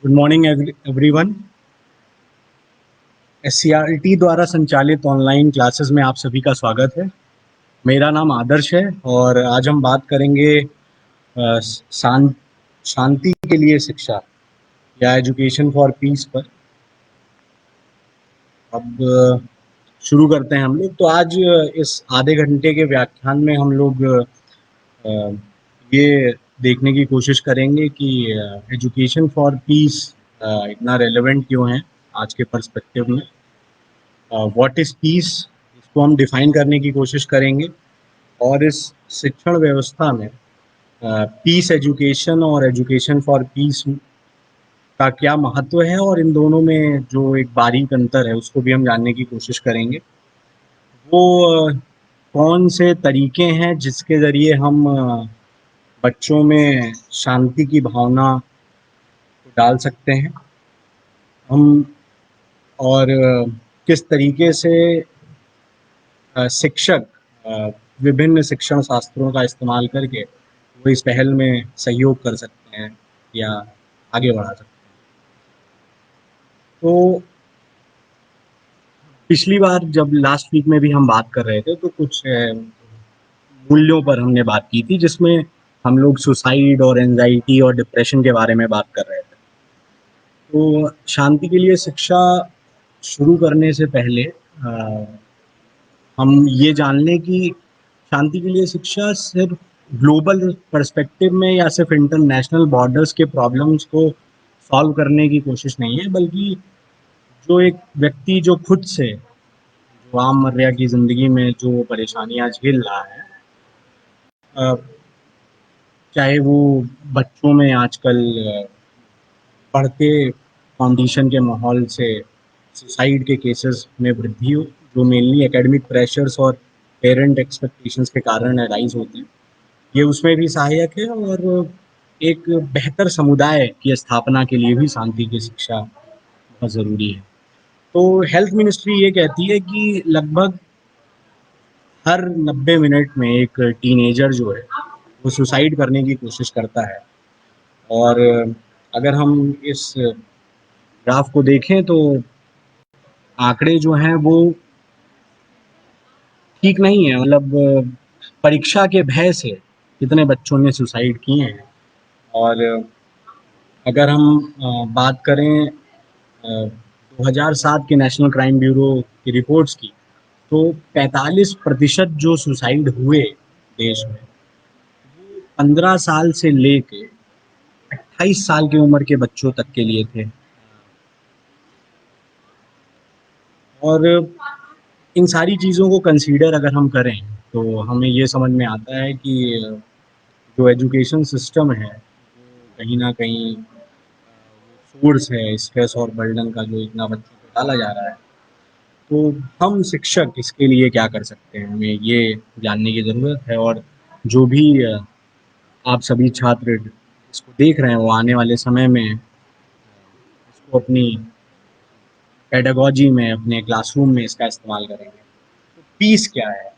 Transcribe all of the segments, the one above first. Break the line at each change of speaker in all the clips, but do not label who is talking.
Good morning everyone. SCERT द्वारा संचालित online classes में आप सभी का स्वागत है। मेरा नाम आदर्श है और आज हम बात करेंगे शांति के लिए शिक्षा या एजुकेशन फॉर पीस पर। अब शुरू करते हैं हम लोग। तो आज इस आधे घंटे के व्याख्यान में हम लोग ये देखने की कोशिश करेंगे कि एजुकेशन फॉर पीस इतना रेलेवेंट क्यों है आज के पर्सपेक्टिव में। व्हाट इज़ पीस, इसको हम डिफाइन करने की कोशिश करेंगे और इस शिक्षण व्यवस्था में पीस एजुकेशन और एजुकेशन फॉर पीस का क्या महत्व है और इन दोनों में जो एक बारीक अंतर है उसको भी हम जानने की कोशिश करेंगे। वो कौन से तरीके हैं जिसके ज़रिए हम बच्चों में शांति की भावना को डाल सकते हैं हम, और किस तरीके से शिक्षक विभिन्न शिक्षण शास्त्रों का इस्तेमाल करके वो इस पहल में सहयोग कर सकते हैं या आगे बढ़ा सकते हैं। तो पिछली बार जब लास्ट वीक में भी हम बात कर रहे थे तो कुछ मूल्यों पर हमने बात की थी, जिसमें हम लोग सुसाइड और एंजाइटी और डिप्रेशन के बारे में बात कर रहे थे। तो शांति के लिए शिक्षा शुरू करने से पहले हम ये जान लें कि शांति के लिए शिक्षा सिर्फ ग्लोबल पर्सपेक्टिव में या सिर्फ इंटरनेशनल बॉर्डर्स के प्रॉब्लम्स को सॉल्व करने की कोशिश नहीं है, बल्कि जो एक व्यक्ति जो खुद से जो आममर्या की ज़िंदगी में जो परेशानियां झेल रहा है, चाहे वो बच्चों में आजकल बढ़ते कंडीशन के माहौल से सुसाइड के केसेस में वृद्धि हो, जो मेनली एकेडमिक प्रेशर्स और पेरेंट एक्सपेक्टेशंस के कारण राइज होते हैं, ये उसमें भी सहायक है। और एक बेहतर समुदाय की स्थापना के लिए भी शांति की शिक्षा बहुत ज़रूरी है। तो हेल्थ मिनिस्ट्री ये कहती है कि लगभग हर 90 मिनट में एक टीनेजर जो है वो सुसाइड करने की कोशिश करता है। और अगर हम इस ग्राफ को देखें तो आंकड़े जो हैं वो ठीक नहीं है। मतलब परीक्षा के भय से कितने बच्चों ने सुसाइड किए हैं। और अगर हम बात करें 2007 के नेशनल क्राइम ब्यूरो की रिपोर्ट्स की, तो 45% जो सुसाइड हुए देश में, 15 साल से लेके 28 साल की उम्र के बच्चों तक के लिए थे। और इन सारी चीज़ों को कंसीडर अगर हम करें तो हमें ये समझ में आता है कि जो एजुकेशन सिस्टम है वो कहीं ना कहीं सोर्स है स्ट्रेस और बर्डन का, जो इतना बच्चों को डाला जा रहा है। तो हम शिक्षक इसके लिए क्या कर सकते हैं, हमें ये जानने की ज़रूरत है। और जो भी आप सभी छात्र इसको देख रहे हैं वो आने वाले समय में इसको अपनी पेडागोजी में, अपने क्लासरूम में इसका इस्तेमाल करेंगे। तो पीस क्या है,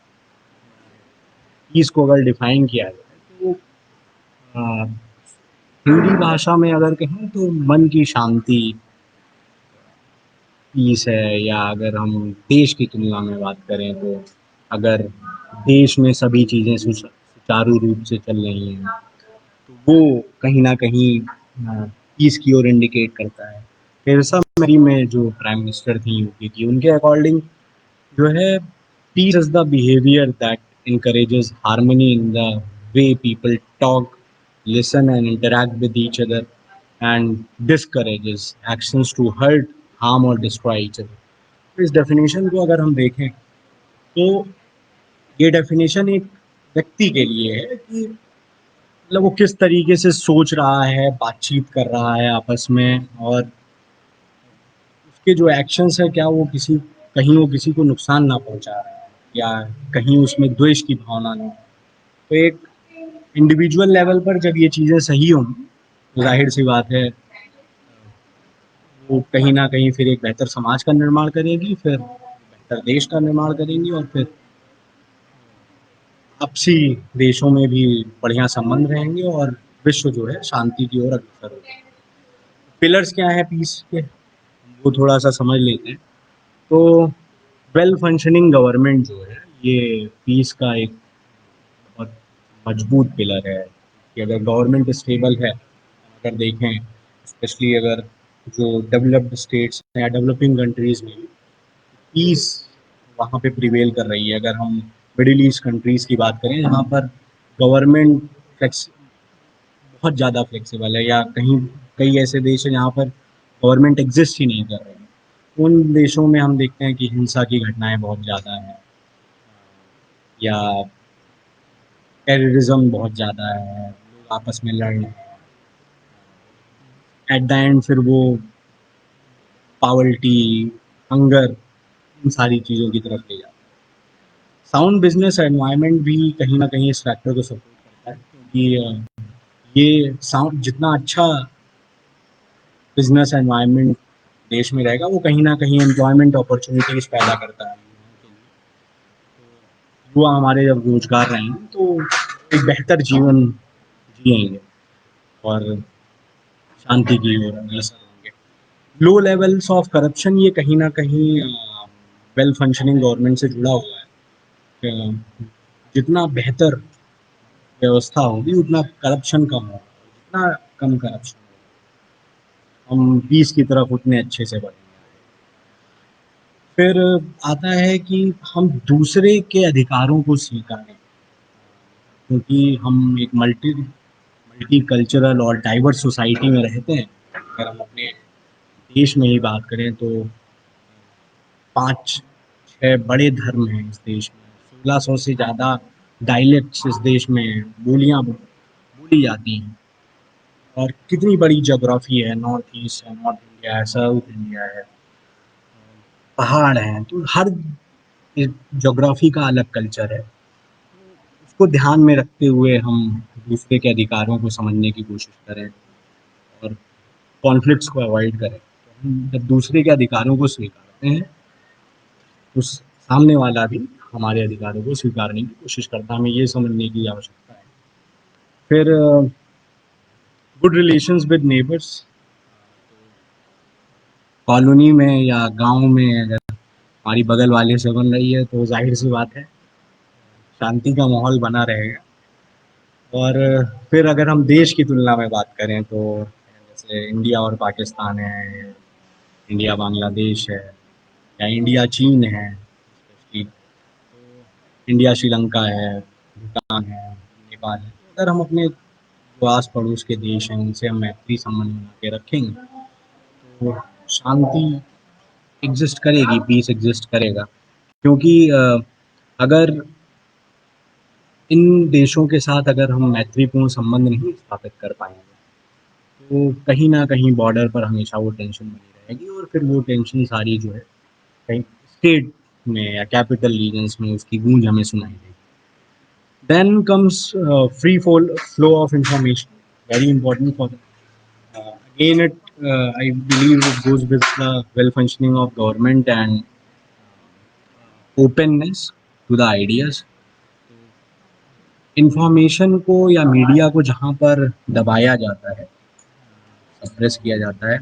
पीस को अगर डिफाइन किया जाए तो हिंदी भाषा में अगर कहें तो मन की शांति पीस है। या अगर हम देश की तुलना में बात करें तो अगर देश में सभी चीज़ें सुचारू रूप से चल रही हैं तो वो कहीं ना कहीं पीस की ओर इंडिकेट करता है। तेरसा मई में जो प्राइम मिनिस्टर थी यूपी की, उनके अकॉर्डिंग जो है, peace is the behaviour that encourages harmony in the way people talk, listen and interact with each other, and discourages actions to hurt, harm or destroy each other. तो इस definition को अगर हम देखें तो ये डेफिनेशन एक व्यक्ति के लिए है कि मतलब वो किस तरीके से सोच रहा है, बातचीत कर रहा है आपस में, और उसके जो एक्शंस है क्या वो कहीं वो किसी को नुकसान ना पहुंचा रहा है या कहीं उसमें द्वेष की भावना नहीं। तो एक इंडिविजुअल लेवल पर जब ये चीज़ें सही होंगी तो जाहिर सी बात है वो कहीं ना कहीं फिर एक बेहतर समाज का निर्माण करेगी, फिर बेहतर देश का निर्माण करेंगी, और फिर आपसी देशों में भी बढ़िया संबंध रहेंगे और विश्व जो है शांति की ओर अग्रसर होगा। पिलर्स क्या है पीस के, वो थोड़ा सा समझ लेते हैं। तो वेल फंक्शनिंग गवर्नमेंट जो है ये पीस का एक बहुत मजबूत पिलर है कि अगर गवर्नमेंट स्टेबल है, अगर देखें स्पेशली अगर जो डेवलप्ड स्टेट्स या डेवलपिंग कंट्रीज में पीस वहाँ पे प्रिवेल कर रही है। अगर हम मिडिल ईस्ट कंट्रीज़ की बात करें जहाँ पर गवर्नमेंट फ्लेक्स बहुत ज़्यादा फ्लेक्सिबल है, या कहीं कई ऐसे देश हैं जहाँ पर गवर्नमेंट एग्जिस्ट ही नहीं कर रही है, उन देशों में हम देखते हैं कि हिंसा की घटनाएं बहुत ज़्यादा हैं, या टेररिज्म बहुत ज़्यादा है, लोग आपस में लड़ रहे हैं, एट द एंड फिर वो पावर्टी, हंगर, इन सारी चीज़ों की तरफ ले जाता है। साउंड बिजनेस एनवायरनमेंट भी कहीं ना कहीं इस फैक्टर को सपोर्ट करता है, क्योंकि ये साउंड जितना अच्छा बिजनेस एनवायरनमेंट देश में रहेगा, वो कहीं ना कहीं एम्प्लॉयमेंट अपॉर्चुनिटीज पैदा करता है युवा हमारे जब रोजगार रहेंगे तो एक बेहतर जीवन जिएंगे और शांति की ओर अग्रसर होंगे। लो लेवल्स ऑफ करप्शन ये कहीं ना कहीं वेल फंक्शनिंग गवर्नमेंट से जुड़ा हुआ है। जितना बेहतर व्यवस्था होगी उतना करप्शन कम होगा, जितना कम करप्शन होगा हम पीस की तरफ उतने अच्छे से बढ़ेंगे। फिर आता है कि हम दूसरे के अधिकारों को स्वीकारें, क्योंकि हम एक मल्टी मल्टी कल्चरल और डाइवर्स सोसाइटी में रहते हैं। अगर हम अपने देश में ही बात करें तो 5-6 बड़े धर्म हैं इस देश में, 1600 से ज़्यादा डायलेक्ट्स इस देश में बोलियाँ बोली जाती हैं, और कितनी बड़ी जोग्राफी है, नॉर्थ ईस्ट है, नॉर्थ इंडिया है, साउथ इंडिया है, पहाड़ हैं, तो हर जोग्राफी का अलग कल्चर है। उसको ध्यान में रखते हुए हम दूसरे के अधिकारों को समझने की कोशिश करें और कॉन्फ्लिक्ट्स को अवॉइड करें। तो हम जब दूसरे के अधिकारों को स्वीकारते हैं तो सामने वाला भी हमारे अधिकारों को स्वीकारने की कोशिश करता है, हमें ये समझने की आवश्यकता है। फिर good relations with neighbours, colony में या गांव में अगर हमारी बगल वाले से बन रही है तो जाहिर सी बात है शांति का माहौल बना रहेगा। और फिर अगर हम देश की तुलना में बात करें तो जैसे इंडिया और पाकिस्तान है, इंडिया बांग्लादेश है, या इंडिया चीन है, इंडिया श्रीलंका है, भूटान है, नेपाल है। तो अगर हम अपने जो आस पड़ोस के देश हैं उनसे हम मैत्री संबंध बना के रखेंगे तो शांति एग्जिस्ट करेगी, पीस एग्जिस्ट करेगा। क्योंकि अगर इन देशों के साथ अगर हम मैत्रीपूर्ण संबंध नहीं स्थापित कर पाएंगे तो कहीं ना कहीं बॉर्डर पर हमेशा वो टेंशन बनी रहेगी, और फिर वो टेंशन सारी जो है कहीं स्टेट में या कैपिटल रीजन्स में उसकी गूंज हमें सुनाई देगी। Then comes free flow of information, very important for again it I believe it goes with the well functioning of government and openness to the ideas। Information को या मीडिया को जहाँ पर दबाया जाता है, सप्रेस किया जाता है,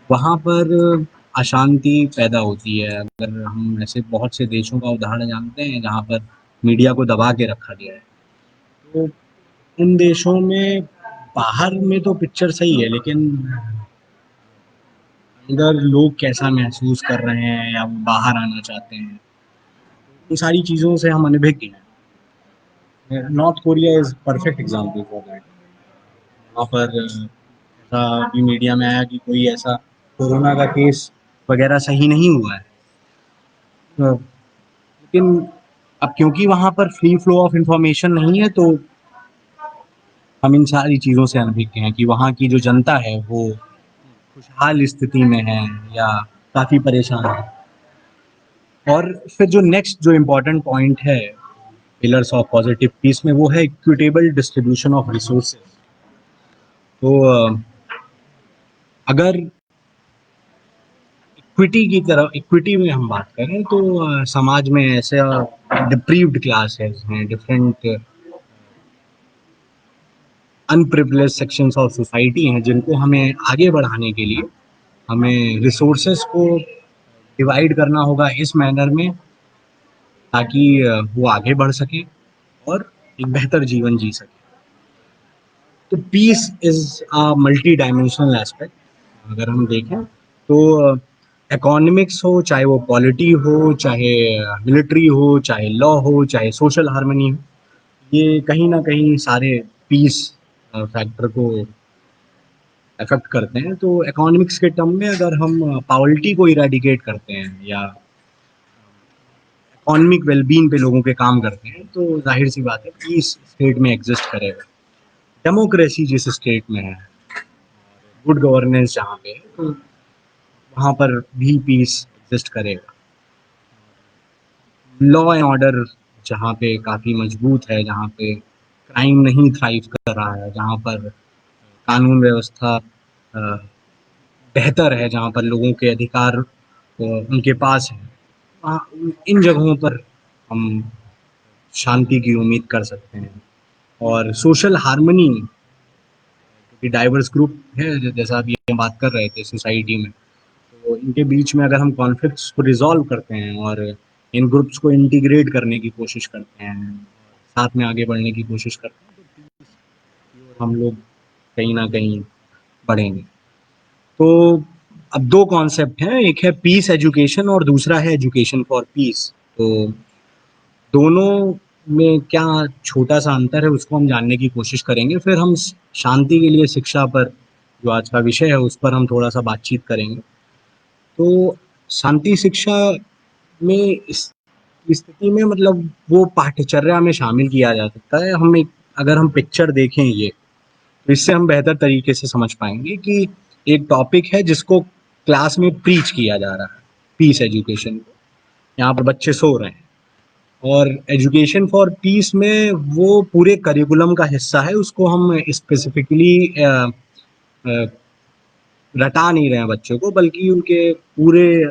वहाँ पर अशांति पैदा होती है। अगर हम ऐसे बहुत से देशों का उदाहरण जानते हैं जहाँ पर मीडिया को दबा के रखा गया है, तो उन देशों में बाहर में तो पिक्चर सही है, लेकिन अंदर लोग कैसा महसूस कर रहे हैं या वो बाहर आना चाहते हैं, उन सारी चीज़ों से हम अनभिज्ञ हैं। North Korea is perfect example for that. वहाँ पर ऐसा भी मीडिया में आया कि कोई ऐसा कोरोना का केस वगैरह सही नहीं हुआ है, लेकिन अब क्योंकि वहाँ पर फ्री फ्लो ऑफ इंफॉर्मेशन नहीं है तो हम इन सारी चीज़ों से अनभिज्ञ हैं कि वहाँ की जो जनता है वो खुशहाल स्थिति में है या काफ़ी परेशान है। और फिर जो नेक्स्ट जो इम्पोर्टेंट पॉइंट है पिलर्स ऑफ पॉजिटिव पीस में, वो है इक्विटेबल डिस्ट्रीब्यूशन ऑफ रिसोर्सेज। तो अगर इक्विटी में हम बात करें तो समाज में ऐसे डिप्रीव्ड क्लासेस हैं, different unprivileged sections of society हैं जिनको हमें आगे बढ़ाने के लिए हमें रिसोर्सेज को डिवाइड करना होगा इस मैनर में ताकि वो आगे बढ़ सके और एक बेहतर जीवन जी सके। तो peace is a multi dimensional aspect. अगर हम देखें तो इकोनॉमिक्स हो, चाहे वो पॉलिटी हो, चाहे मिलिट्री हो, चाहे लॉ हो, चाहे सोशल हार्मनी हो, ये कहीं ना कहीं सारे पीस फैक्टर को अफेक्ट करते हैं। तो इकोनॉमिक्स के टर्म में अगर हम पॉवर्टी को इरेडिकेट करते हैं या इकोनॉमिक वेलबींग पे लोगों के काम करते हैं तो जाहिर सी बात है पीस स्टेट में एग्जिस्ट करेगा। डेमोक्रेसी जिस स्टेट में है, गुड गवर्नेंस जहाँ पे है, तो वहाँ पर भी पीस एग्जिस्ट करेगा। लॉ एंड ऑर्डर जहाँ पे काफ़ी मजबूत है, जहाँ पे क्राइम नहीं थ्राइव कर रहा है, जहाँ पर कानून व्यवस्था बेहतर है, जहाँ पर लोगों के अधिकार उनके पास है, इन जगहों पर हम शांति की उम्मीद कर सकते हैं। और सोशल हार्मनी, क्योंकि डाइवर्स ग्रुप है जैसा अभी हम बात कर रहे थे सोसाइटी में, तो इनके बीच में अगर हम कॉन्फ्लिक्ट्स को रिजॉल्व करते हैं और इन ग्रुप्स को इंटीग्रेट करने की कोशिश करते हैं, साथ में आगे बढ़ने की कोशिश करते हैं, तो हम लोग कहीं ना कहीं बढ़ेंगे। तो अब दो कॉन्सेप्ट हैं, एक है पीस एजुकेशन और दूसरा है एजुकेशन फॉर पीस। तो दोनों में क्या छोटा सा अंतर है उसको हम जानने की कोशिश करेंगे। फिर हम शांति के लिए शिक्षा पर, जो आज का विषय है, उस पर हम थोड़ा सा बातचीत करेंगे। तो शांति शिक्षा में इस स्थिति में मतलब वो पाठ्यचर्या में शामिल किया जा सकता है। हम एक अगर हम पिक्चर देखें ये, तो इससे हम बेहतर तरीके से समझ पाएंगे कि एक टॉपिक है जिसको क्लास में प्रीच किया जा रहा है, पीस एजुकेशन को। यहाँ पर बच्चे सो रहे हैं और एजुकेशन फॉर पीस में वो पूरे करिकुलम का हिस्सा है, उसको हम स्पेसिफिकली रटा नहीं रहे हैं बच्चों को, बल्कि उनके पूरे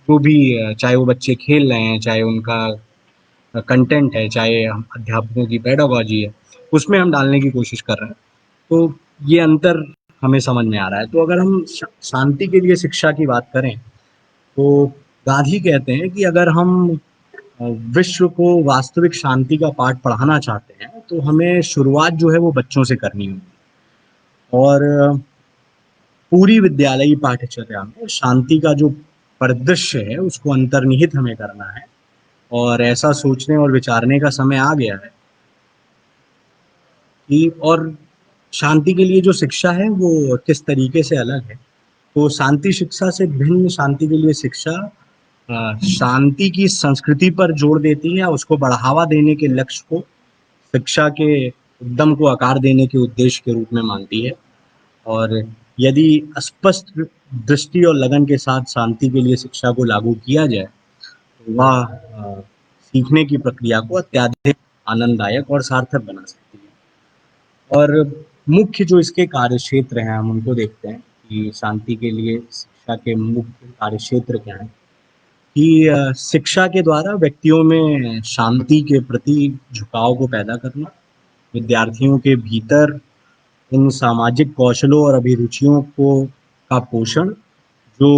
जो भी चाहे वो बच्चे खेल रहे हैं, चाहे उनका कंटेंट है, चाहे अध्यापकों की पेडागॉजी है, उसमें हम डालने की कोशिश कर रहे हैं। तो ये अंतर हमें समझ में आ रहा है। तो अगर हम शांति के लिए शिक्षा की बात करें तो गांधी कहते हैं कि अगर हम विश्व को वास्तविक शांति का पाठ पढ़ाना चाहते हैं तो हमें शुरुआत जो है वो बच्चों से करनी होगी। और पूरी विद्यालयी पाठ्यचर्या में शांति का जो परिदृश्य है उसको अंतर्निहित हमें करना है। और ऐसा सोचने और विचारने का समय आ गया है कि और शांति के लिए जो शिक्षा है वो किस तरीके से अलग है। तो शांति शिक्षा से भिन्न शांति के लिए शिक्षा शांति की संस्कृति पर जोर देती है, उसको बढ़ावा देने के लक्ष्य को शिक्षा के उद्यम को आकार देने के उद्देश्य के रूप में मानती है। और यदि स्पष्ट दृष्टि और लगन के साथ शांति के लिए शिक्षा को लागू किया जाए तो वह सीखने की प्रक्रिया को अत्यधिक आनंददायक और सार्थक बना सकती है। और मुख्य जो इसके कार्यक्षेत्र हैं हम उनको देखते हैं कि शांति के लिए शिक्षा के मुख्य कार्यक्षेत्र क्या हैं। कि शिक्षा के द्वारा व्यक्तियों में शांति के प्रति झुकाव को पैदा करना, विद्यार्थियों के भीतर इन सामाजिक कौशलों और अभिरुचियों को का पोषण जो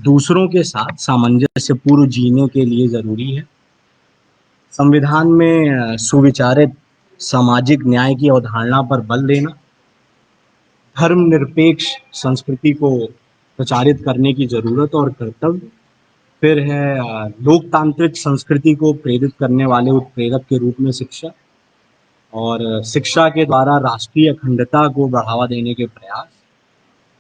दूसरों के साथ सामंजस्य पूर्व जीने के लिए जरूरी है। संविधान में सुविचारित सामाजिक न्याय की अवधारणा पर बल देना, धर्मनिरपेक्ष संस्कृति को प्रचारित करने की जरूरत और कर्तव्य। फिर है लोकतांत्रिक संस्कृति को प्रेरित करने वाले उत्प्रेरक के रूप में शिक्षा, और शिक्षा के द्वारा राष्ट्रीय अखंडता को बढ़ावा देने के प्रयास,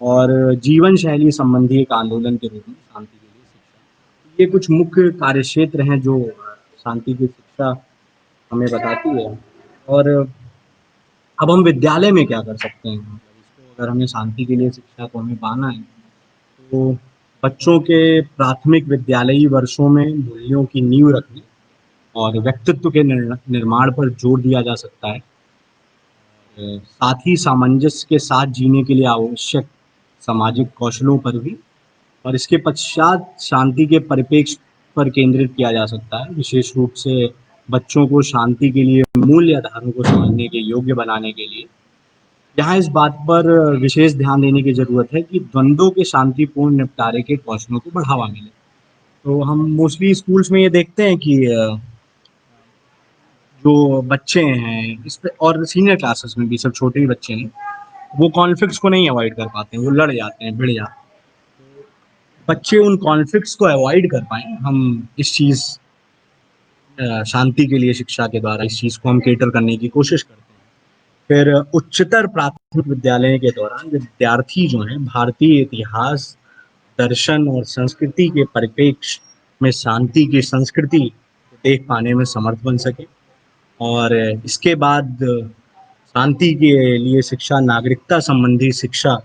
और जीवन शैली संबंधी एक आंदोलन के रूप में शांति के लिए शिक्षा। ये कुछ मुख्य कार्यक्षेत्र हैं जो शांति की शिक्षा हमें बताती है। और अब हम विद्यालय में क्या कर सकते हैं, मतलब इसको अगर हमें शांति के लिए शिक्षा को हमें पाना है तो बच्चों के प्राथमिक विद्यालयी वर्षों में मूल्यों की नींव रखने और व्यक्तित्व के निर्माण पर जोर दिया जा सकता है। साथ ही सामंजस्य के साथ जीने के लिए आवश्यक सामाजिक कौशलों पर भी, और इसके पश्चात शांति के परिप्रेक्ष्य पर केंद्रित किया जा सकता है, विशेष रूप से बच्चों को शांति के लिए मूल्य आधारों को समझने के योग्य बनाने के लिए यहाँ इस बात पर विशेष ध्यान देने की ज़रूरत है कि द्वंद्वों के शांतिपूर्ण निपटारे के कौशलों को बढ़ावा मिले। तो हम मोस्टली स्कूल्स में ये देखते हैं कि जो बच्चे हैं इस पे और सीनियर क्लासेस में भी सब छोटे ही बच्चे हैं, वो कॉन्फ्लिक्ट्स को नहीं अवॉइड कर पाते हैं, वो लड़ जाते हैं, भिड़ जाते हैं। बच्चे उन कॉन्फ्लिक्ट्स को अवॉइड कर पाएँ, हम इस चीज़ शांति के लिए शिक्षा के द्वारा इस चीज़ को हम कैटर करने की कोशिश करते हैं। फिर उच्चतर प्राथमिक विद्यालय के दौरान विद्यार्थी जो हैं भारतीय इतिहास, दर्शन और संस्कृति के परिप्रेक्ष्य में शांति की संस्कृति को देख पाने में समर्थ बन सके। और इसके बाद शांति के लिए शिक्षा नागरिकता संबंधी शिक्षा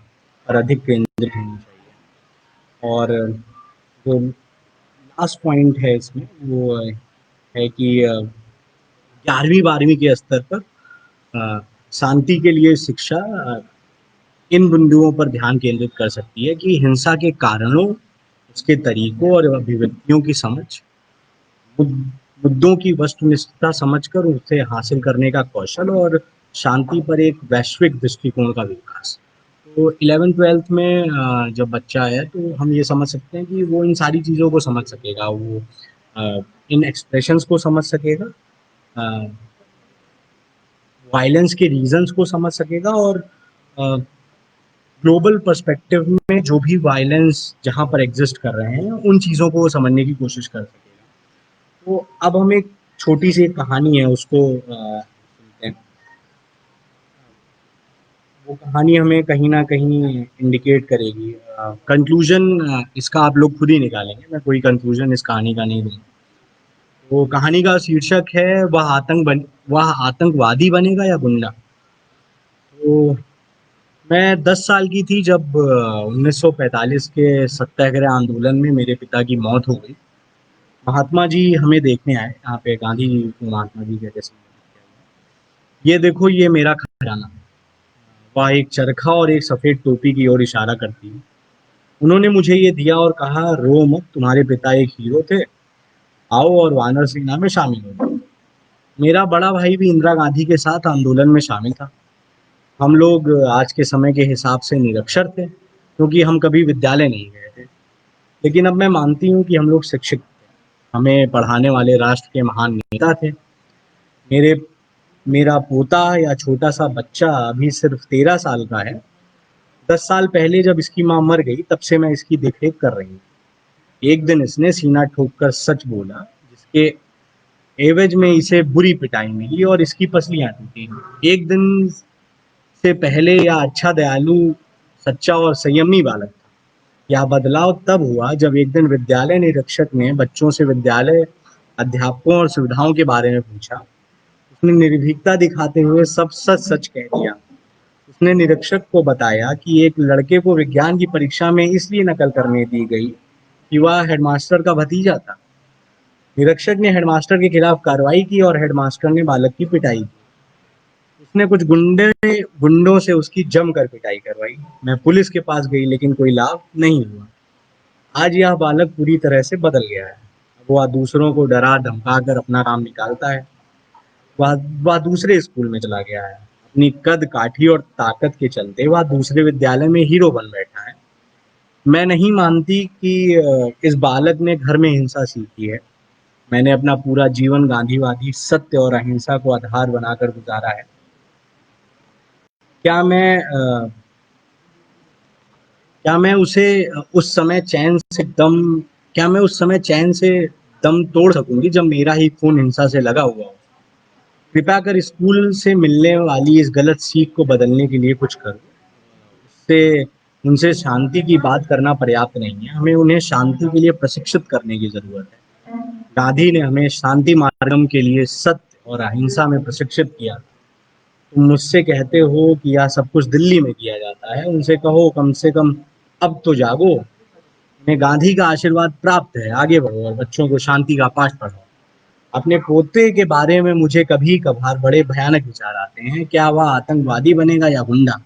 पर अधिक केंद्रित होनी चाहिए। और जो लास्ट पॉइंट है इसमें वो है कि 11वीं-12वीं के स्तर पर शांति के लिए शिक्षा इन बिंदुओं पर ध्यान केंद्रित कर सकती है कि हिंसा के कारणों, उसके तरीकों और अभिव्यक्तियों की समझ, मुद्दों की वस्तुनिष्ठता समझकर उसे हासिल करने का कौशल और शांति पर एक वैश्विक दृष्टिकोण का विकास। तो 11th-12th में जब बच्चा है तो हम ये समझ सकते हैं कि वो इन सारी चीज़ों को समझ सकेगा, वो इन एक्सप्रेशंस को समझ सकेगा, वायलेंस के रीजंस को समझ सकेगा और ग्लोबल पर्सपेक्टिव में जो भी वायलेंस जहाँ पर एग्जिस्ट कर रहे हैं उन चीज़ों को समझने की कोशिश कर सकेगा। तो अब हम एक छोटी सी एक कहानी है उसको सुनते हैं। वो कहानी हमें कहीं ना कहीं इंडिकेट करेगी। कंक्लूजन इसका आप लोग खुद ही निकालेंगे, मैं कोई कंक्लूजन इस कहानी का नहीं दूंगा। वो कहानी का शीर्षक है वह आतंकवादी बनेगा या गुंडा। तो मैं 10 साल की थी जब 1945 के सत्याग्रह आंदोलन में मेरे पिता की मौत हो गई। महात्मा जी हमें देखने आए, यहाँ पे गांधी जी को महात्मा जी कहते संबोधित किया गया। ये देखो ये मेरा खजाना। वह एक चरखा और एक सफेद टोपी की ओर इशारा करती है। उन्होंने मुझे ये दिया और कहा, रो मत, तुम्हारे पिता एक हीरो थे, आओ और वानर सेना में शामिल हो जाओ। मेरा बड़ा भाई भी इंदिरा गांधी के साथ आंदोलन में शामिल था। हम लोग आज के समय के हिसाब से निरक्षर थे क्योंकि हम कभी विद्यालय नहीं गए थे। लेकिन अब मैं मानती हूँ कि हम लोग शिक्षित थे, हमें पढ़ाने वाले राष्ट्र के महान नेता थे। मेरे मेरा पोता या छोटा सा बच्चा अभी सिर्फ 13 साल का है। 10 साल पहले जब इसकी माँ मर गई तब से मैं इसकी देखरेख कर रही हूँ। एक दिन इसने सीना ठोक कर सच बोला, जिसके एवज में इसे बुरी पिटाई मिली और इसकी पसलियां टूटी। एक दिन से पहले यह अच्छा, दयालु, सच्चा और संयमी बालक था। यह बदलाव तब हुआ जब एक दिन विद्यालय निरीक्षक ने बच्चों से विद्यालय, अध्यापकों और सुविधाओं के बारे में पूछा। उसने निर्भीकता दिखाते हुए सब सच सच कह दिया। उसने निरीक्षक को बताया कि एक लड़के को विज्ञान की परीक्षा में इसलिए नकल करने दी गई कि वह हेडमास्टर का भतीजा था। निरीक्षक ने हेडमास्टर के खिलाफ कार्रवाई की और हेडमास्टर ने बालक की पिटाई की। उसने कुछ गुंडों से उसकी जमकर पिटाई करवाई। मैं पुलिस के पास गई लेकिन कोई लाभ नहीं हुआ। आज यह बालक पूरी तरह से बदल गया है। वह दूसरों को डरा धमका कर अपना काम निकालता है। वह वह दूसरे स्कूल में चला गया है। अपनी कद काठी और ताकत के चलते वह दूसरे विद्यालय में हीरो बन बैठा है। मैं नहीं मानती कि इस बालक ने घर में हिंसा सीखी है। मैंने अपना पूरा जीवन गांधीवादी सत्य और अहिंसा को आधार बनाकर गुजारा है। क्या मैं क्या मैं उसे उस समय चैन से दम क्या मैं उस समय चैन से दम तोड़ सकूंगी जब मेरा ही खून हिंसा से लगा हुआ हो? कृपया कर स्कूल से मिलने वाली इस गलत सीख को बदलने के लिए कुछ करो। उससे उनसे शांति की बात करना पर्याप्त नहीं है, हमें उन्हें शांति के लिए प्रशिक्षित करने की जरूरत है। गांधी ने हमें शांति मार्गम के लिए सत्य और अहिंसा में प्रशिक्षित किया। तुम मुझसे कहते हो कि यह सब कुछ दिल्ली में किया जाता है, उनसे कहो कम से कम अब तो जागो। उन्हें गांधी का आशीर्वाद प्राप्त है, आगे बढ़ो और बच्चों को शांति का पाठ पढ़ाओ। अपने पोते के बारे में मुझे कभी कभार बड़े भयानक विचार आते हैं। क्या वह आतंकवादी बनेगा या गुंडा?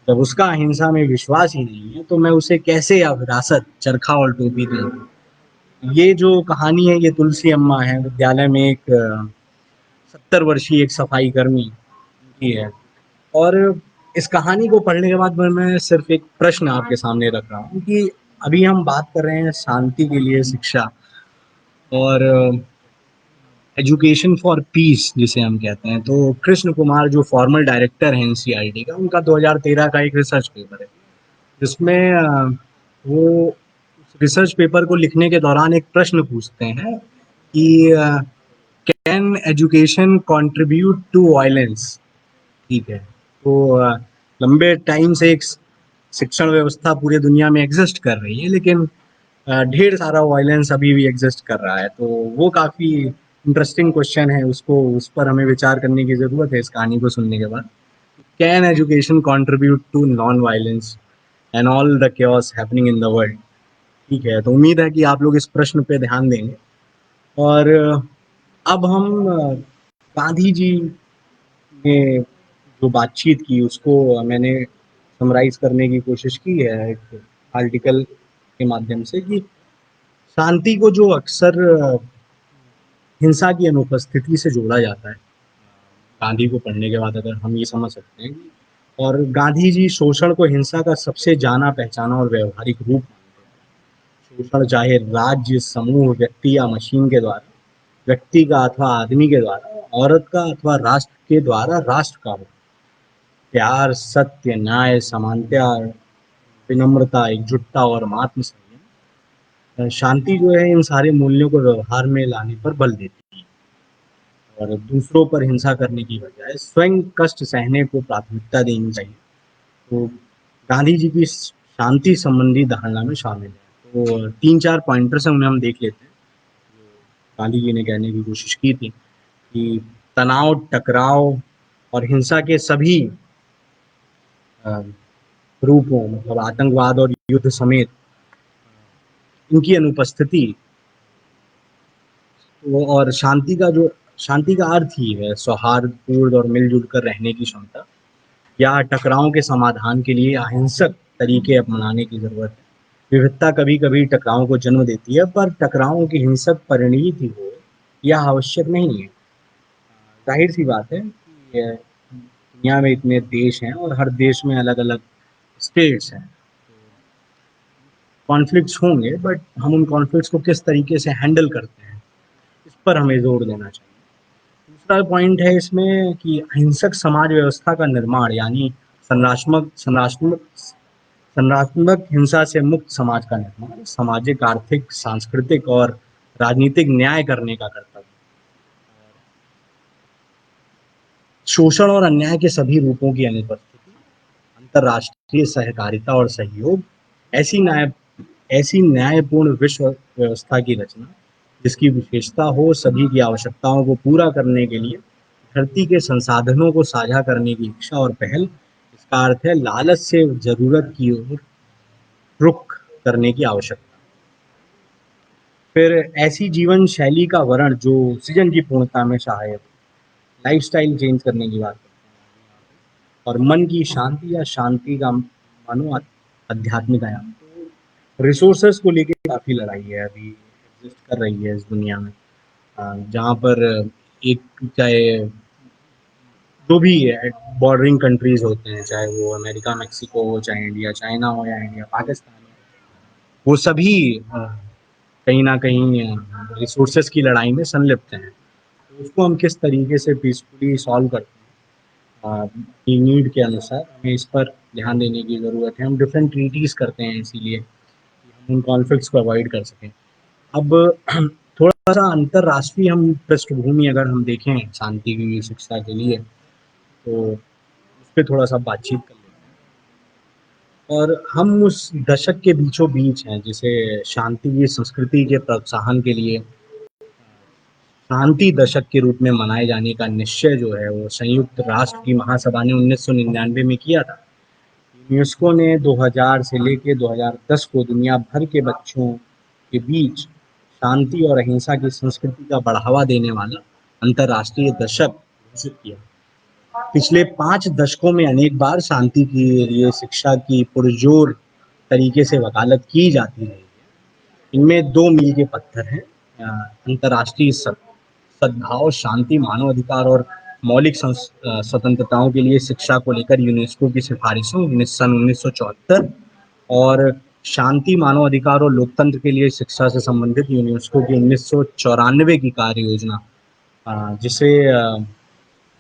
जब उसका अहिंसा में विश्वास ही नहीं है तो मैं उसे कैसे या विरासत, चरखा और टोपी दूं? ये जो कहानी है ये तुलसी अम्मा है, विद्यालय में एक 70 वर्षीय एक सफाई कर्मी की है। और इस कहानी को पढ़ने के बाद मैं सिर्फ एक प्रश्न आपके सामने रख रहा हूँ कि अभी हम बात कर रहे हैं शांति के लिए शिक्षा और एजुकेशन फॉर पीस जिसे हम कहते हैं। तो कृष्ण कुमार जो फॉर्मल डायरेक्टर हैं एनसीईआरटी का, उनका 2013 का एक रिसर्च पेपर है जिसमें वो रिसर्च पेपर को लिखने के दौरान एक प्रश्न पूछते हैं कि can education contribute to violence. ठीक है, तो लंबे टाइम से एक शिक्षण व्यवस्था पूरी दुनिया में एग्जिस्ट कर रही है, लेकिन ढेर सारा वायलेंस अभी भी एग्जिस्ट कर रहा है। तो वो काफ़ी इंटरेस्टिंग क्वेश्चन है, उसको उस पर हमें विचार करने की ज़रूरत है इस कहानी को सुनने के बाद। Can education contribute to non violence and all the chaos happening in the world. ठीक है, तो उम्मीद है कि आप लोग इस प्रश्न पे ध्यान देंगे। और अब हम गांधी जी ने जो बातचीत की उसको मैंने समराइज करने की कोशिश की है एक आर्टिकल के माध्यम से कि शांति को जो अक्सर हिंसा की अनुपस्थिति से जोड़ा जाता है। गांधी को पढ़ने के बाद अगर हम ये समझ सकते हैं कि और गांधी जी शोषण को हिंसा का सबसे जाना पहचाना और व्यवहारिक रूप मानते हैं। शोषण चाहे राज्य, समूह, व्यक्ति या मशीन के द्वारा, व्यक्ति का अथवा आदमी के द्वारा, औरत का अथवा राष्ट्र के द्वारा राष्ट्र का हो। प्यार, सत्य, न्याय, समानता, विनम्रता, एकजुटता और आत्म संयम, शांति जो है इन सारे मूल्यों को व्यवहार में लाने पर बल देती है और दूसरों पर हिंसा करने की बजाय स्वयं कष्ट सहने को प्राथमिकता देनी चाहिए। तो गांधी जी की शांति संबंधी धारणा में शामिल है। तो 3-4 पॉइंटर्स हैं, उन्हें हम देख लेते हैं। गांधी जी ने कहने की कोशिश की थी कि तनाव, टकराव और हिंसा के सभी रूपों, मतलब आतंकवाद और युद्ध समेत, इनकी अनुपस्थिति और शांति का अर्थ ही है सौहार्दपूर्ण और मिलजुल कर रहने की क्षमता या टकरावों के समाधान के लिए अहिंसक तरीके अपनाने की जरूरत है। विविधता कभी कभी टकरावों को जन्म देती है, पर टकरावों की हिंसक परिणति हो यह आवश्यक नहीं है। जाहिर सी बात है कि दुनिया में इतने देश हैं और हर देश में अलग अलग स्टेट्स हैं। कॉन्फ्लिक्ट्स होंगे, बट हम उन कॉन्फ्लिक्ट्स को किस तरीके से हैंडल करते हैं इस पर हमें जोर देना चाहिए। दूसरा पॉइंट है इसमें कि अहिंसक समाज व्यवस्था का निर्माण, यानी संरचनात्मक संरचनात्मक संरचनात्मक हिंसा से मुक्त समाज का निर्माण, सामाजिक, आर्थिक, सांस्कृतिक और राजनीतिक न्याय करने का कर्तव्य। शोषण और अन्याय के सभी रूपों की अनुपस्थिति, अंतर्राष्ट्रीय सहकारिता और सहयोग, ऐसी न्यायपूर्ण विश्व व्यवस्था की रचना जिसकी विशेषता हो सभी की आवश्यकताओं को पूरा करने के लिए धरती के संसाधनों को साझा करने की इच्छा और पहल। इसका अर्थ है लालच से जरूरत की ओर रुख करने की आवश्यकता। फिर ऐसी जीवन शैली का वर्ण जो सृजन की पूर्णता में सहायक, लाइफस्टाइल चेंज करने की बात करते हैं। और मन की शांति या शांति का मानो आध्यात्मिक आयाम। तो रिसोर्सेस को लेके काफ़ी लड़ाई है अभी एग्जिस्ट कर रही है इस दुनिया में, जहाँ पर एक चाहे जो भी बॉर्डरिंग कंट्रीज होते हैं, चाहे वो अमेरिका, मेक्सिको हो, चाहे इंडिया, चाइना हो या इंडिया, पाकिस्तान हो, वो सभी कहीं ना कहीं रिसोर्सेस की लड़ाई में संलिप्त हैं। तो उसको हम किस तरीके से पीसफुली सॉल्व करते हैं अपनी नीड के अनुसार, हमें इस पर ध्यान देने की ज़रूरत है। हम डिफरेंट ट्रीटीज़ करते हैं इसीलिए कि हम उन कॉन्फ्लिक्ट्स को अवॉइड कर सकें। अब थोड़ा सा अंतर्राष्ट्रीय हम पृष्ठभूमि अगर हम देखें शांति की शिक्षा के लिए, तो उस पर थोड़ा सा बातचीत कर लेते हैं। और हम उस दशक के बीचों बीच हैं जिसे शांति की संस्कृति के प्रोत्साहन के लिए शांति दशक के रूप में मनाए जाने का निश्चय जो है वो संयुक्त राष्ट्र की महासभा ने 1999 में किया था। यूनेस्को ने 2000 से लेकर 2010 को दुनिया भर के बच्चों के बीच शांति और अहिंसा की संस्कृति का बढ़ावा देने वाला अंतर्राष्ट्रीय दशक घोषित किया। पिछले 5 दशकों में अनेक बार शांति के लिए शिक्षा की पुरजोर तरीके से वकालत की जाती रही है। इनमें 2 मील के पत्थर हैं, अंतर्राष्ट्रीय सद्भाव, शांति, मानवाधिकार और मौलिक स्वतंत्रताओं के लिए शिक्षा को लेकर यूनेस्को की सिफारिशों सन 1974 और शांति, मानवाधिकार और लोकतंत्र के लिए शिक्षा से संबंधित यूनेस्को की 1994 की कार्य योजना, जिसे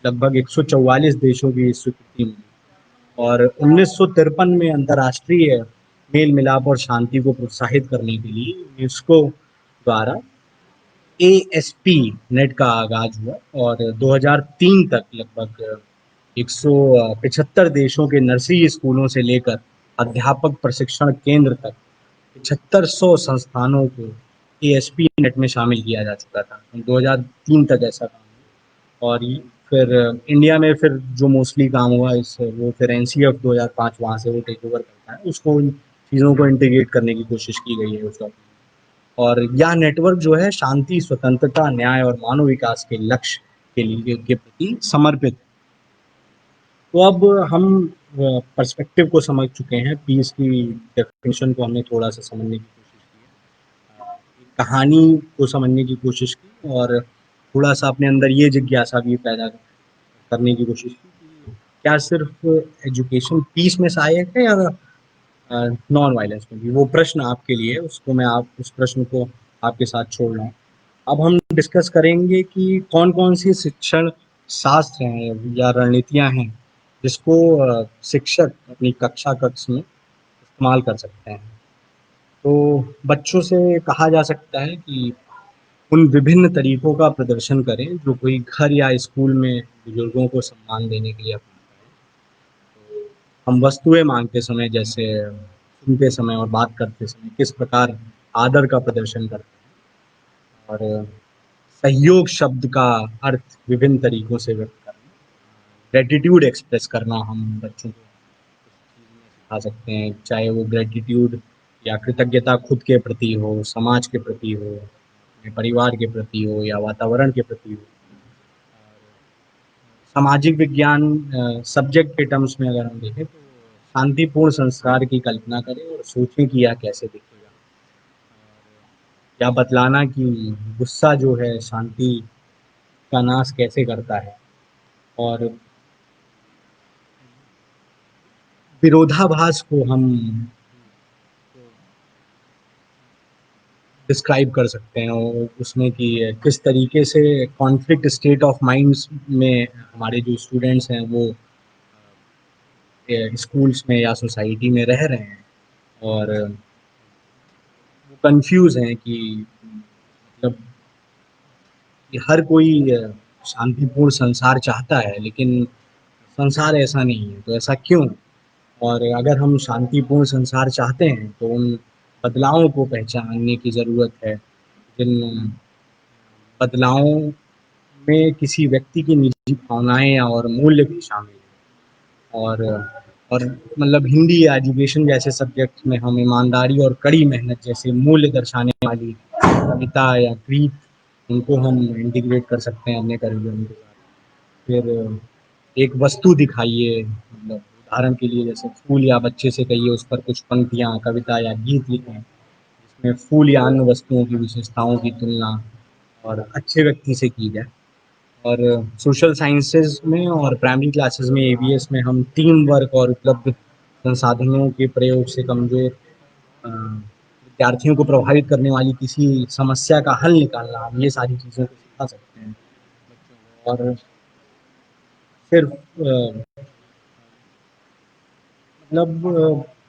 लगभग 144 देशों की स्वीकृति मिली और 1953 में अंतर्राष्ट्रीय मेल मिलाप और शांति को प्रोत्साहित करने के लिए यूनेस्को द्वारा एएसपी नेट का आगाज हुआ और 2003 तक लगभग 175 देशों के नर्सरी स्कूलों से लेकर अध्यापक प्रशिक्षण केंद्र तक 7500 संस्थानों को एएसपी नेट में शामिल किया जा चुका था। 2003 तक ऐसा काम हुआ और फिर इंडिया में फिर जो मोस्टली काम हुआ इस वो फिर एनसीएफ 2005 वहाँ से वो टेक ओवर करता है, उसको इन चीज़ों को इंटीग्रेट करने की कोशिश की गई है उस डॉक्यूमेंट। और यह नेटवर्क जो है शांति, स्वतंत्रता, न्याय और मानव विकास के लक्ष्य के लिए के प्रति समर्पित है। तो अब हम पर्सपेक्टिव को समझ चुके हैं, पीस की डेफिनेशन को हमने थोड़ा सा समझने की कोशिश की है, कहानी को समझने की कोशिश की और थोड़ा सा अपने अंदर ये जिज्ञासा भी पैदा करने की कोशिश की कि क्या सिर्फ एजुकेशन पीस में सहायक है या नॉन वायलेंस में भी। वो प्रश्न आपके लिए, उसको मैं आप उस प्रश्न को आपके साथ छोड़ रहा हूँ। अब हम डिस्कस करेंगे कि कौन कौन सी शिक्षण शास्त्र हैं या रणनीतियाँ हैं जिसको शिक्षक अपनी कक्षा कक्ष में इस्तेमाल कर सकते हैं। तो बच्चों से कहा जा सकता है कि उन विभिन्न तरीकों का प्रदर्शन करें जो कोई घर या स्कूल में बुजुर्गों को सम्मान देने के लिए अपनाता है। तो हम वस्तुएं मांगते समय, जैसे सुनते समय और बात करते समय किस प्रकार आदर का प्रदर्शन करते हैं और सहयोग शब्द का अर्थ विभिन्न तरीकों से व्यक्त करना, ग्रेटिट्यूड एक्सप्रेस करना हम बच्चों को सिखा सकते हैं, चाहे वो ग्रेटिट्यूड या कृतज्ञता खुद के प्रति हो, समाज के प्रति हो, अपने परिवार के प्रति हो या वातावरण के प्रति हो। सामाजिक विज्ञान सब्जेक्ट के टर्म्स में अगर हम देखें तो शांतिपूर्ण संस्कार की कल्पना करें और सोचें कि यह कैसे दिखेगा, या बतलाना कि गुस्सा जो है शांति का नाश कैसे करता है और विरोधाभास को हम डिस्क्राइब कर सकते हैं और उसमें कि किस तरीके से कॉन्फ्लिक्ट स्टेट ऑफ माइंड्स में हमारे जो स्टूडेंट्स हैं वो स्कूल्स में या सोसाइटी में रह रहे हैं और वो कंफ्यूज हैं कि मतलब कि हर कोई शांतिपूर्ण संसार चाहता है लेकिन संसार ऐसा नहीं है, तो ऐसा क्यों? और अगर हम शांतिपूर्ण संसार चाहते हैं तो उन बदलावों को पहचानने की ज़रूरत है, जिन बदलावों में किसी व्यक्ति की निजी भावनाएं और मूल्य भी शामिल हैं। और मतलब हिंदी या एजुकेशन जैसे सब्जेक्ट में हम ईमानदारी और कड़ी मेहनत जैसे मूल्य दर्शाने वाली कविता या गीत, उनको हम इंटीग्रेट कर सकते हैं अपने करिकुलम के साथ। फिर एक वस्तु दिखाइए, मतलब उदाहरण के लिए जैसे फूल, या बच्चे से कहिए उस पर कुछ पंक्तियाँ, कविता या गीत लिखें जिसमें फूल या अन्य वस्तुओं की विशेषताओं की तुलना और अच्छे व्यक्ति से की जाए। और सोशल साइंसेज में और प्राइमरी क्लासेस में एबीएस में हम टीम वर्क और उपलब्ध संसाधनों के प्रयोग से कमजोर विद्यार्थियों को प्रभावित करने वाली किसी समस्या का हल निकालना, हम ये सारी चीज़ों को सिखा सकते हैं। और सिर्फ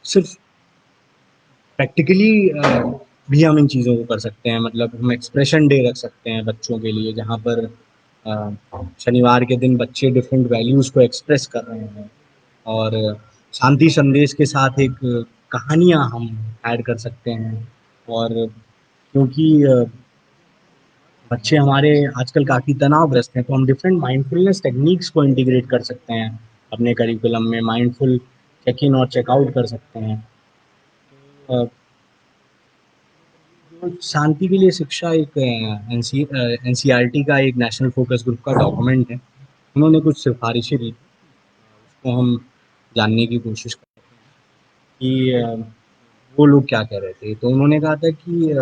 सिर्फ प्रैक्टिकली भी हम इन चीज़ों को कर सकते हैं। मतलब हम एक्सप्रेशन डे रख सकते हैं बच्चों के लिए, जहाँ पर शनिवार के दिन बच्चे डिफरेंट वैल्यूज़ को एक्सप्रेस कर रहे हैं और शांति संदेश के साथ एक कहानियाँ हम ऐड कर सकते हैं। और क्योंकि बच्चे हमारे आजकल काफ़ी तनावग्रस्त हैं, तो हम डिफरेंट माइंडफुलनेस टेक्निक्स को इंटीग्रेट कर सकते हैं अपने करिकुलम में। माइंडफुल चेक इन और चेकआउट कर सकते हैं। शांति के लिए शिक्षा एक एनसीईआरटी का एक नेशनल फोकस ग्रुप का डॉक्यूमेंट है। उन्होंने कुछ सिफारिशें दी, उसको हम जानने की कोशिश कर कि वो लोग क्या कह रहे थे। तो उन्होंने कहा था कि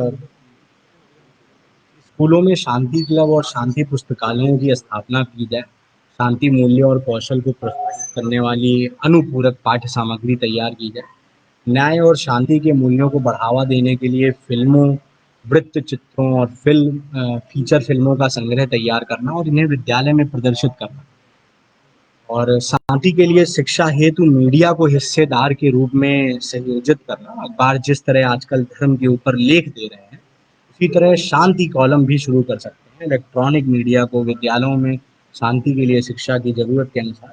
स्कूलों में शांति क्लब और शांति पुस्तकालयों की स्थापना की जाए। शांति मूल्य और कौशल को प्रोत्साहित करने वाली अनुपूरक पाठ्य सामग्री तैयार की जाए। न्याय और शांति के मूल्यों को बढ़ावा देने के लिए फिल्मों, वृत्त चित्रों और फीचर फिल्मों का संग्रह तैयार करना और इन्हें विद्यालय में प्रदर्शित करना। और शांति के लिए शिक्षा हेतु मीडिया को हिस्सेदार के रूप में संयोजित करना। अखबार जिस तरह आजकल धर्म के ऊपर लेख दे रहे हैं, उसी तरह शांति कॉलम भी शुरू कर सकते हैं। इलेक्ट्रॉनिक मीडिया को विद्यालयों में शांति के लिए शिक्षा की ज़रूरत के अनुसार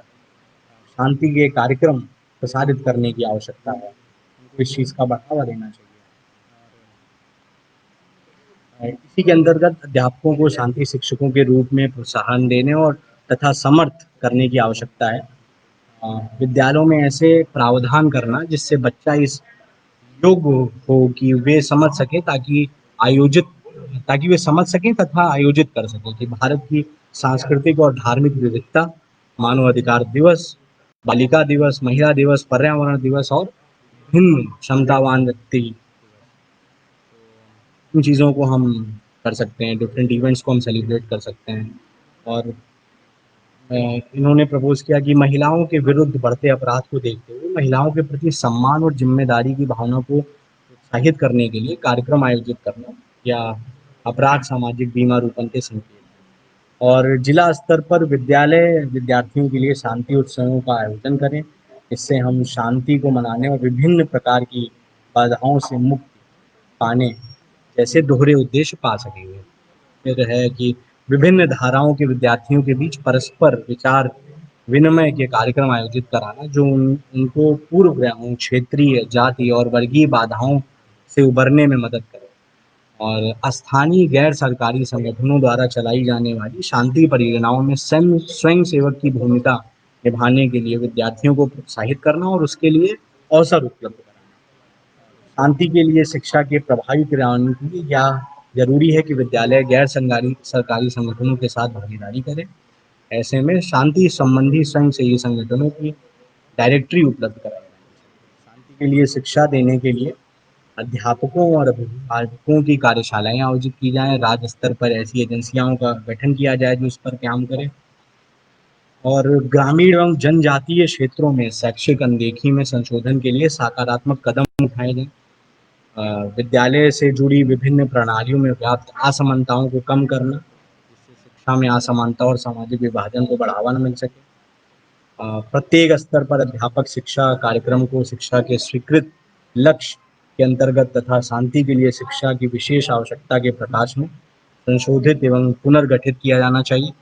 शांति के कार्यक्रम प्रसारित करने की आवश्यकता है। उनको इस चीज़ का बढ़ावा देना चाहिए। इसी के अंतर्गत अध्यापकों को शांति शिक्षकों के रूप में प्रोत्साहन देने और तथा समर्थ करने की आवश्यकता है। विद्यालयों में ऐसे प्रावधान करना जिससे बच्चा इस योग्य हो कि वे समझ सकें आयोजित ताकि वे समझ सकें तथा आयोजित कर सकें कि भारत की सांस्कृतिक और धार्मिक विविधता, मानव अधिकार दिवस, बालिका दिवस, महिला दिवस, पर्यावरण दिवस और भिन्न क्षमतावान व्यक्ति, इन चीज़ों को हम कर सकते हैं, डिफरेंट इवेंट्स को हम सेलिब्रेट कर सकते हैं। और इन्होंने प्रपोज किया कि महिलाओं के विरुद्ध बढ़ते अपराध को देखते हुए महिलाओं के प्रति सम्मान और जिम्मेदारी की भावना को प्रोत्साहित करने के लिए कार्यक्रम आयोजित करना या अपराध सामाजिक बीमा रूपन के संकेत। और जिला स्तर पर विद्यालय विद्यार्थियों के लिए शांति उत्सवों का आयोजन करें। इससे हम शांति को मनाने और विभिन्न प्रकार की बाधाओं से मुक्ति पाने जैसे दोहरे उद्देश्य पा सकेंगे। फिर है कि विभिन्न धाराओं के विद्यार्थियों के बीच परस्पर विचार विनिमय के कार्यक्रम आयोजित कराना जो उनको पूर्व ग्रहों, क्षेत्रीय, जाति और वर्गीय बाधाओं से उबरने में मदद करे। और स्थानीय गैर सरकारी संगठनों द्वारा चलाई जाने वाली शांति परियोजनाओं में स्वयं सेवक की भूमिका निभाने के लिए विद्यार्थियों को प्रोत्साहित करना और उसके लिए अवसर उपलब्ध कराना। शांति के लिए शिक्षा के प्रभावी क्रियान्वयन के लिए या जरूरी है कि विद्यालय गैर सरकारी संगठनों के साथ भागीदारी करें। ऐसे में शांति संबंधी स्वयंसेवी संगठनों की डायरेक्टरी उपलब्ध कराई जाए। शांति के लिए शिक्षा देने के लिए अध्यापकों और अभिभावकों की कार्यशालाएं आयोजित की जाएं। राज्य स्तर पर ऐसी एजेंसियों का गठन किया जाए जो इस पर काम करें। और ग्रामीण एवं जनजातीय क्षेत्रों में शैक्षिक अनदेखी में संशोधन के लिए सकारात्मक कदम उठाए जाएं। विद्यालय से जुड़ी विभिन्न प्रणालियों में व्याप्त असमानताओं को कम करना जिससे शिक्षा में असमानता और सामाजिक विभाजन को बढ़ावा न मिल सके। प्रत्येक स्तर पर अध्यापक शिक्षा कार्यक्रम को शिक्षा के स्वीकृत लक्ष्य के अंतर्गत तथा शांति के लिए शिक्षा की विशेष आवश्यकता के प्रकाश में संशोधित एवं पुनर्गठित किया जाना चाहिए।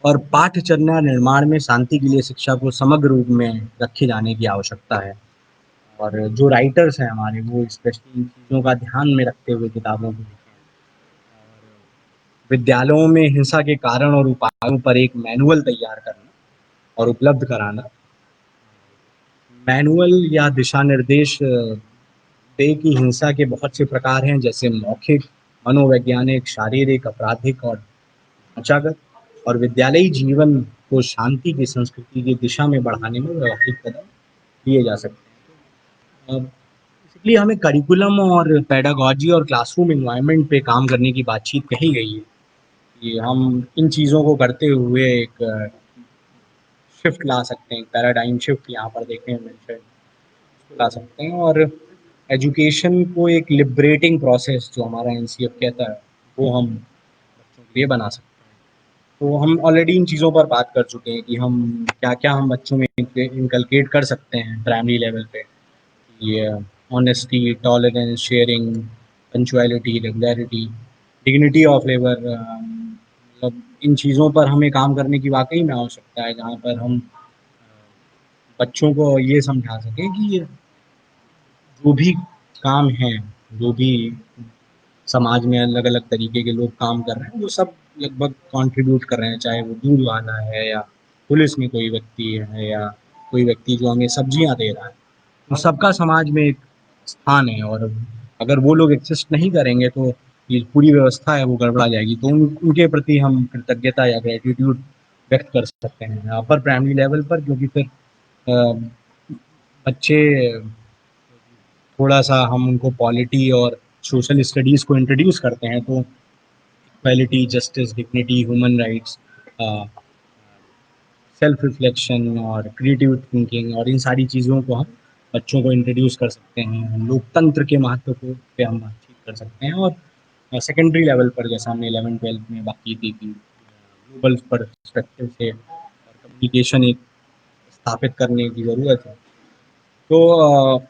और पाठ्यचर्या निर्माण में शांति के लिए शिक्षा को समग्र रूप में रखे जाने की आवश्यकता है। और जो राइटर्स हैं हमारे वो स्पेशली इन चीज़ों का ध्यान में रखते हुए किताबों को लिखें। और विद्यालयों में हिंसा के कारण और उपायों पर एक मैनुअल तैयार करना और उपलब्ध कराना। मैनुअल या दिशा निर्देश दे कि हिंसा के बहुत से प्रकार हैं जैसे मौखिक, मनोवैज्ञानिक, शारीरिक, आपराधिक और ढांचागत। और विद्यालयी जीवन को शांति की संस्कृति की दिशा में बढ़ाने में व्यवहारिक कदम लिए जा सकते हैं। इसलिए हमें करिकुलम और पेडागॉजी और क्लासरूम एनवायरनमेंट पे काम करने की बातचीत कही गई है कि हम इन चीज़ों को करते हुए एक शिफ्ट ला सकते हैं, पैराडाइम शिफ्ट यहाँ पर देखें ला सकते हैं। और एजुकेशन को एक लिबरेटिंग प्रोसेस जो हमारा एनसीएफ कहता है वो हम बच्चों के लिए बना सकते हैं। तो हम ऑलरेडी इन चीज़ों पर बात कर चुके हैं कि हम क्या-क्या हम बच्चों में इनकलकेट कर सकते हैं प्राइमरी लेवल पे। ये honesty, tolerance, sharing, punctuality, regularity, dignity of labour, मतलब इन चीज़ों पर हमें काम करने की वाक़ई में आवश्यकता है जहाँ पर हम बच्चों को ये समझा सकें कि जो भी काम है, जो भी समाज में अलग-अलग तरीके के लोग काम कर रहे हैं, वो सब लगभग कंट्रीब्यूट कर रहे हैं, चाहे वो दूध वाला है या पुलिस में कोई व्यक्ति है या कोई व्यक्ति जो हमें सब्जियाँ दे रहा है। तो सबका समाज में एक स्थान है और अगर वो लोग एग्जिस्ट नहीं करेंगे तो ये पूरी व्यवस्था है वो गड़बड़ा जाएगी। तो उनके प्रति हम कृतज्ञता या ग्रेटिट्यूड व्यक्त कर सकते हैं अपर प्राइमरी लेवल पर, क्योंकि फिर बच्चे थोड़ा सा हम उनको पॉलिटी और सोशल स्टडीज़ को इंट्रोड्यूस करते हैं तो equality, justice, dignity, human rights, self reflection और क्रिएटिव थिंकिंग और इन सारी चीज़ों को हम बच्चों को इंट्रोड्यूस कर सकते हैं। लोकतंत्र के महत्व को पे हम बातचीत कर सकते हैं और सेकेंडरी लेवल पर जैसा हमने 11th-12th में बात की थी कि ग्लोबल पर्सपेक्टिव से कम्युनिकेशन एक स्थापित करने की ज़रूरत है। तो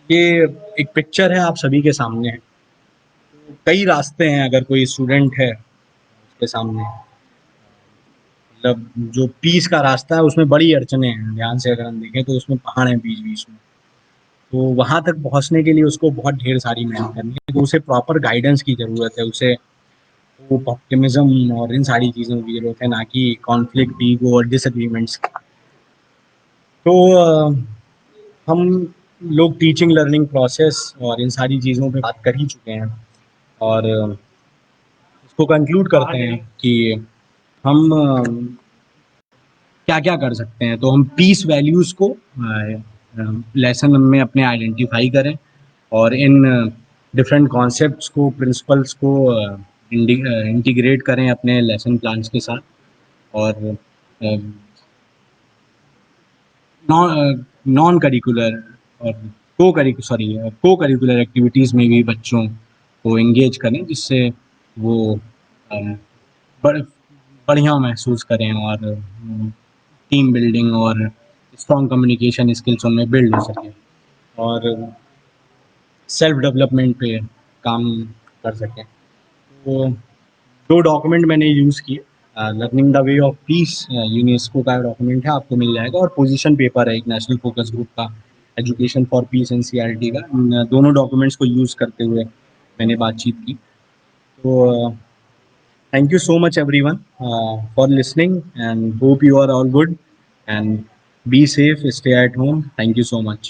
ये एक पिक्चर है आप सभी के सामने है। तो कई रास्ते हैं अगर कोई स्टूडेंट है उसके सामने, मतलब जो पीस का रास्ता है उसमें बड़ी अड़चने हैं, ध्यान से अगर हम देखें तो उसमें पहाड़ हैं बीच-बीच में। तो वहाँ तक पहुँचने के लिए उसको बहुत ढेर सारी मेहनत करनी है, तो उसे प्रॉपर गाइडेंस की ज़रूरत है, उसे वो ऑप्टिमिज्म और इन सारी चीज़ों की ज़रूरत है, ना कि कॉन्फ्लिक्ट, ईगो और डिसएग्रीमेंट्स। तो हम लोग टीचिंग लर्निंग प्रोसेस और इन सारी चीज़ों पे बात कर ही चुके हैं और इसको कंक्लूड करते हैं कि हम क्या-क्या कर सकते हैं। तो हम पीस वैल्यूज़ को लेसन में अपने आइडेंटिफ़ाई करें और इन डिफरेंट कॉन्सेप्ट्स को, प्रिंसिपल्स को इंटीग्रेट करें अपने लेसन प्लान्स के साथ और नॉन करिकुलर और को करिकुलर एक्टिविटीज़ में भी बच्चों को एंगेज करें, जिससे वो बड़ बढ़िया महसूस करें और टीम बिल्डिंग और स्ट्रॉन्ग कम्युनिकेशन स्किल्स उनमें बिल्ड हो सके और सेल्फ डेवलपमेंट पे काम कर सकें। तो 2 डॉक्यूमेंट मैंने यूज़ किए, learning the way of peace UNESCO का डॉक्यूमेंट है, आपको मिल जाएगा और पोजीशन पेपर है एक नेशनल फोकस ग्रुप का, एजुकेशन फॉर पीस एनसीईआरटी का। इन दोनों डॉक्यूमेंट्स को यूज़ करते हुए मैंने बातचीत की। तो thank you so much everyone for listening and hope you are all good and be safe, stay at home. Thank you so much.